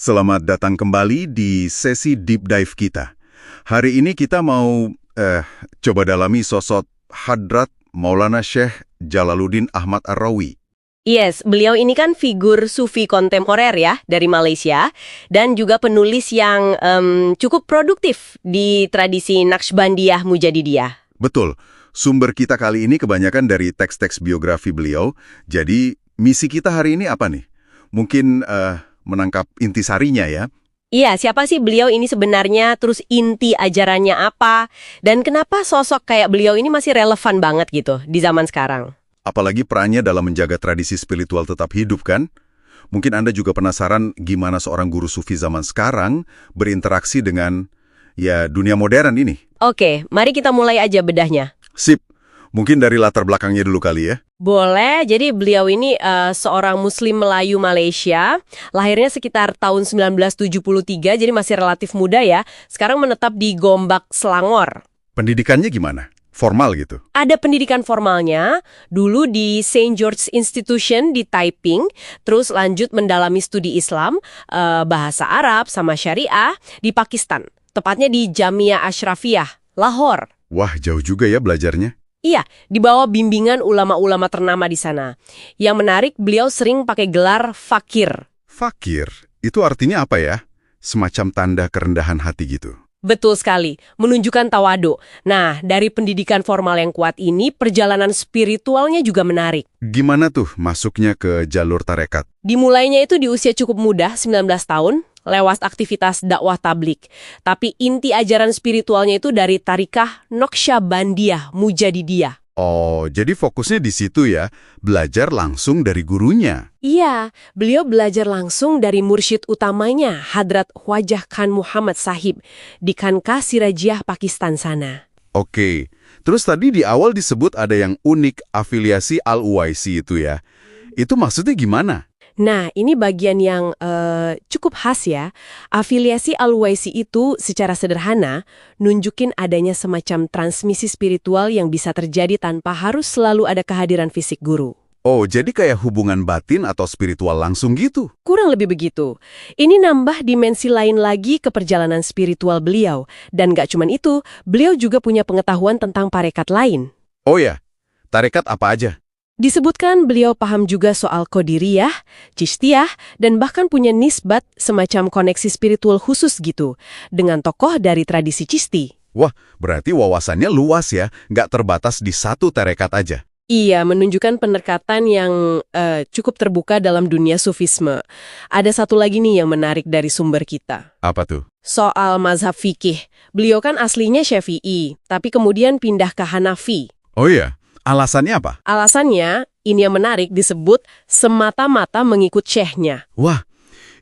Selamat datang kembali di sesi deep dive kita. Hari ini kita mau coba dalami sosok Hadrat Maulana Syekh Jalaluddin Ahmad Ar-Rawi. Yes, beliau ini kan figur sufi kontemporer ya, dari Malaysia, dan juga penulis yang cukup produktif di tradisi Naqshbandiyah Mujadidiyah. Betul, sumber kita kali ini kebanyakan dari teks-teks biografi beliau. Jadi, misi kita hari ini apa nih? Mungkin menangkap intisarinya ya. Iya, siapa sih beliau ini sebenarnya, terus inti ajarannya apa, dan kenapa sosok kayak beliau ini masih relevan banget gitu di zaman sekarang. Apalagi perannya dalam menjaga tradisi spiritual tetap hidup kan? Mungkin Anda juga penasaran gimana seorang guru sufi zaman sekarang berinteraksi dengan dunia modern ini. Oke, mari kita mulai aja bedahnya. Sip, mungkin dari latar belakangnya dulu kali ya. Boleh, jadi beliau ini seorang Muslim Melayu Malaysia, lahirnya sekitar tahun 1973, jadi masih relatif muda ya. Sekarang menetap di Gombak, Selangor. Pendidikannya gimana? Formal gitu? Ada pendidikan formalnya, dulu di St. George Institution di Taiping, terus lanjut mendalami studi Islam, bahasa Arab sama Syariah di Pakistan, tepatnya di Jamia Ashrafiyah, Lahore. Wah, jauh juga ya belajarnya. Iya, di bawah bimbingan ulama-ulama ternama di sana. Yang menarik, beliau sering pakai gelar fakir. Fakir, itu artinya apa ya? Semacam tanda kerendahan hati gitu. Betul sekali, menunjukkan tawadu. Nah, dari pendidikan formal yang kuat ini, perjalanan spiritualnya juga menarik. Gimana tuh masuknya ke jalur tarekat? Dimulainya itu di usia cukup muda, 19 tahun, lewat aktivitas dakwah tablik. Tapi inti ajaran spiritualnya itu dari tarikah Naqshbandiyah Mujadidiyah. Oh, jadi fokusnya di situ ya, belajar langsung dari gurunya. Iya, beliau belajar langsung dari mursyid utamanya, Hadrat Khwajah Khan Muhammad Sahib, di Khankah Sirajiah, Pakistan sana. Oke, terus tadi di awal disebut ada yang unik, afiliasi Al-Uwaisi itu ya. Itu maksudnya gimana? Nah, ini bagian yang cukup khas ya. Afiliasi Al-Uwaisi itu secara sederhana nunjukin adanya semacam transmisi spiritual yang bisa terjadi tanpa harus selalu ada kehadiran fisik guru. Oh, jadi kayak hubungan batin atau spiritual langsung gitu? Kurang lebih begitu. Ini nambah dimensi lain lagi ke perjalanan spiritual beliau. Dan gak cuman itu, beliau juga punya pengetahuan tentang tarekat lain. Oh ya, tarekat apa aja? Disebutkan beliau paham juga soal Qadiriyah, Chistiyah, dan bahkan punya nisbat semacam koneksi spiritual khusus gitu, dengan tokoh dari tradisi Chisti. Wah, berarti wawasannya luas ya, nggak terbatas di satu tarekat aja. Iya, menunjukkan pendekatan yang cukup terbuka dalam dunia sufisme. Ada satu lagi nih yang menarik dari sumber kita. Apa tuh? Soal mazhab fikih. Beliau kan aslinya Syafi'i, tapi kemudian pindah ke Hanafi. Oh iya? Alasannya apa? Alasannya, ini yang menarik, disebut semata-mata mengikut syekhnya. Wah,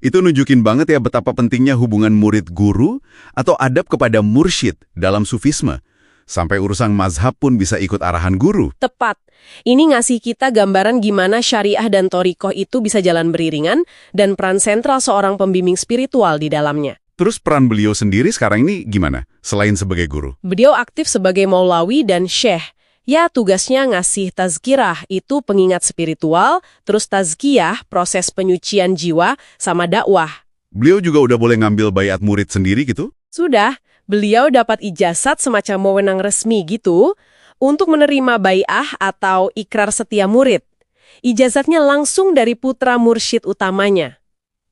itu nunjukin banget ya betapa pentingnya hubungan murid-guru atau adab kepada mursyid dalam sufisme. Sampai urusan mazhab pun bisa ikut arahan guru. Tepat. Ini ngasih kita gambaran gimana syariah dan thariqah itu bisa jalan beriringan dan peran sentral seorang pembimbing spiritual di dalamnya. Terus peran beliau sendiri sekarang ini gimana, selain sebagai guru? Beliau aktif sebagai maulawi dan syekh. Ya, tugasnya ngasih tazkirah, itu pengingat spiritual, terus tazkiyah, proses penyucian jiwa, sama dakwah. Beliau juga udah boleh ngambil baiat murid sendiri gitu? Sudah, beliau dapat ijazat semacam wewenang resmi gitu, untuk menerima bai'ah atau ikrar setia murid. Ijazatnya langsung dari putra mursyid utamanya.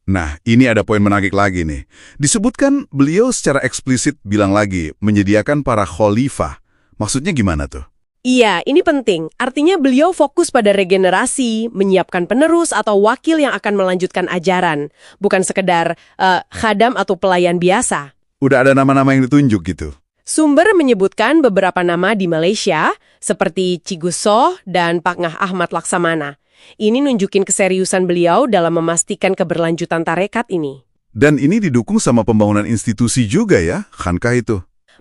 Nah, ini ada poin menarik lagi nih. Disebutkan beliau secara eksplisit bilang lagi, menyediakan para khalifah. Maksudnya gimana tuh? Iya, ini penting. Artinya beliau fokus pada regenerasi, menyiapkan penerus atau wakil yang akan melanjutkan ajaran. Bukan sekedar khadam atau pelayan biasa. Udah ada nama-nama yang ditunjuk gitu? Sumber menyebutkan beberapa nama di Malaysia, seperti Cigusoh dan Pak Ngah Ahmad Laksamana. Ini nunjukin keseriusan beliau dalam memastikan keberlanjutan tarekat ini. Dan ini didukung sama pembangunan institusi juga ya, Khankah itu?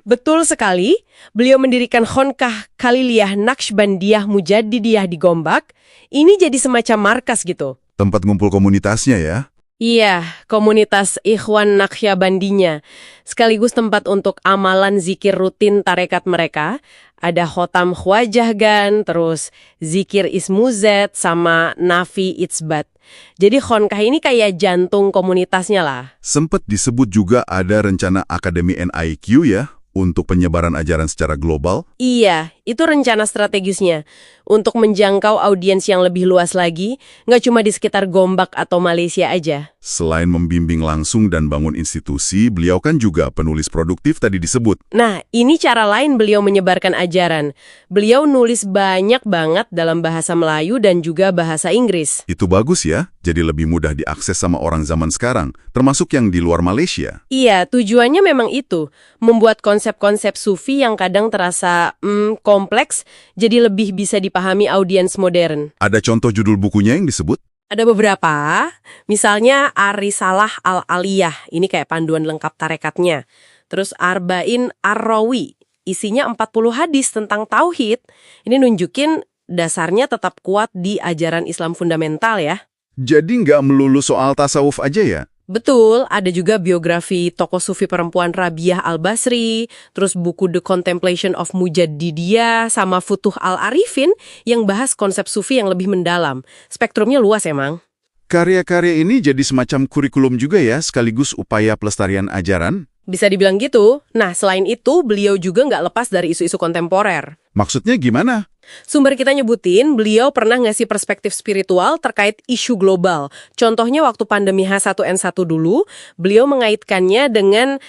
Betul sekali, beliau mendirikan Khankah Khaliliyah Naqshbandiyah Mujadidiyah di Gombak. Ini jadi semacam markas gitu. Tempat ngumpul komunitasnya ya? Iya, komunitas Ikhwan Naqsyabandinya. Sekaligus tempat untuk amalan zikir rutin tarekat mereka. Ada Khotam Khwajahgan, terus zikir Ismuzet, sama Nafi Itzbat. Jadi Khonkah ini kayak jantung komunitasnya lah. Sempat disebut juga ada rencana Akademi NIQ ya, untuk penyebaran ajaran secara global. Iya, itu rencana strategisnya. Untuk menjangkau audiens yang lebih luas lagi, nggak cuma di sekitar Gombak atau Malaysia aja. Selain membimbing langsung dan bangun institusi, beliau kan juga penulis produktif tadi disebut. Nah, ini cara lain beliau menyebarkan ajaran. Beliau nulis banyak banget dalam bahasa Melayu dan juga bahasa Inggris. Itu bagus ya, jadi lebih mudah diakses sama orang zaman sekarang, termasuk yang di luar Malaysia. Iya, tujuannya memang itu. Membuat konsep-konsep sufi yang kadang terasa kompleks, jadi lebih bisa dipahami audiens modern. Ada contoh judul bukunya yang disebut? Ada beberapa, misalnya Arisalah Al-Aliyah, ini kayak panduan lengkap tarekatnya. Terus Arba'in Ar-Rawi, isinya 40 hadis tentang tauhid. Ini nunjukin dasarnya tetap kuat di ajaran Islam fundamental ya. Jadi nggak melulu soal tasawuf aja ya? Betul, ada juga biografi tokoh sufi perempuan Rabiah Al-Basri, terus buku The Contemplation of Mujaddidiyah, sama Futuh Al-Arifin yang bahas konsep sufi yang lebih mendalam. Spektrumnya luas emang. Karya-karya ini jadi semacam kurikulum juga ya, sekaligus upaya pelestarian ajaran? Bisa dibilang gitu. Nah, selain itu, beliau juga nggak lepas dari isu-isu kontemporer. Maksudnya gimana? Sumber kita nyebutin, beliau pernah ngasih perspektif spiritual terkait isu global. Contohnya waktu pandemi H1N1 dulu, beliau mengaitkannya dengan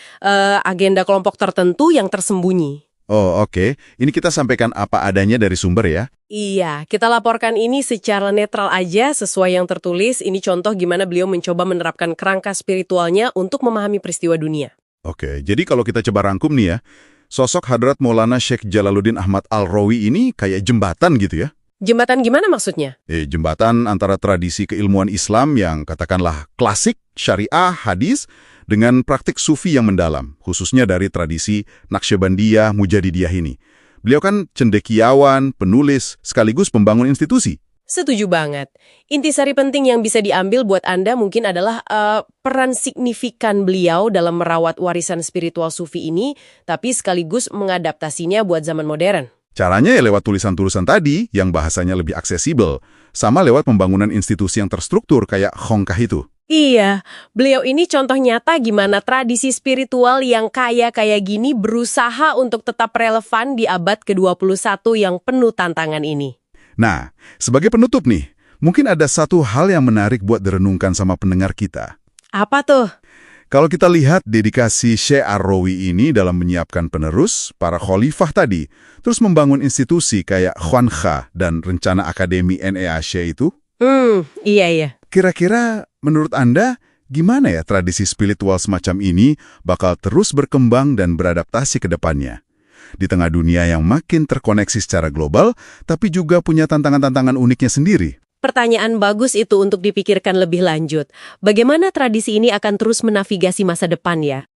agenda kelompok tertentu yang tersembunyi. Oh, oke. Ini kita sampaikan apa adanya dari sumber ya. Iya, kita laporkan ini secara netral aja sesuai yang tertulis. Ini contoh gimana beliau mencoba menerapkan kerangka spiritualnya untuk memahami peristiwa dunia. Oke, jadi kalau kita coba rangkum nih ya, sosok Hadrat Maulana Syekh Jalaluddin Ahmad Al-Rawi ini kayak jembatan gitu ya. Jembatan gimana maksudnya? Jembatan antara tradisi keilmuan Islam yang katakanlah klasik, syariah, hadis, dengan praktik sufi yang mendalam, khususnya dari tradisi Naqsyabandiyah, Mujaddidiyah ini. Beliau kan cendekiawan, penulis, sekaligus pembangun institusi. Setuju banget. Intisari penting yang bisa diambil buat Anda mungkin adalah peran signifikan beliau dalam merawat warisan spiritual sufi ini, tapi sekaligus mengadaptasinya buat zaman modern. Caranya ya lewat tulisan-tulisan tadi yang bahasanya lebih aksesibel, sama lewat pembangunan institusi yang terstruktur kayak Khonkah itu. Iya, beliau ini contoh nyata gimana tradisi spiritual yang kaya kayak gini berusaha untuk tetap relevan di abad ke-21 yang penuh tantangan ini. Nah, sebagai penutup nih, mungkin ada satu hal yang menarik buat direnungkan sama pendengar kita. Apa tuh? Kalau kita lihat dedikasi Syekh Ar-Rawi ini dalam menyiapkan penerus, para khalifah tadi, terus membangun institusi kayak Khonkah dan rencana Akademi NEAC itu, Iya. kira-kira menurut Anda, gimana ya tradisi spiritual semacam ini bakal terus berkembang dan beradaptasi ke depannya? Di tengah dunia yang makin terkoneksi secara global, tapi juga punya tantangan-tantangan uniknya sendiri. Pertanyaan bagus itu untuk dipikirkan lebih lanjut. Bagaimana tradisi ini akan terus menavigasi masa depan ya?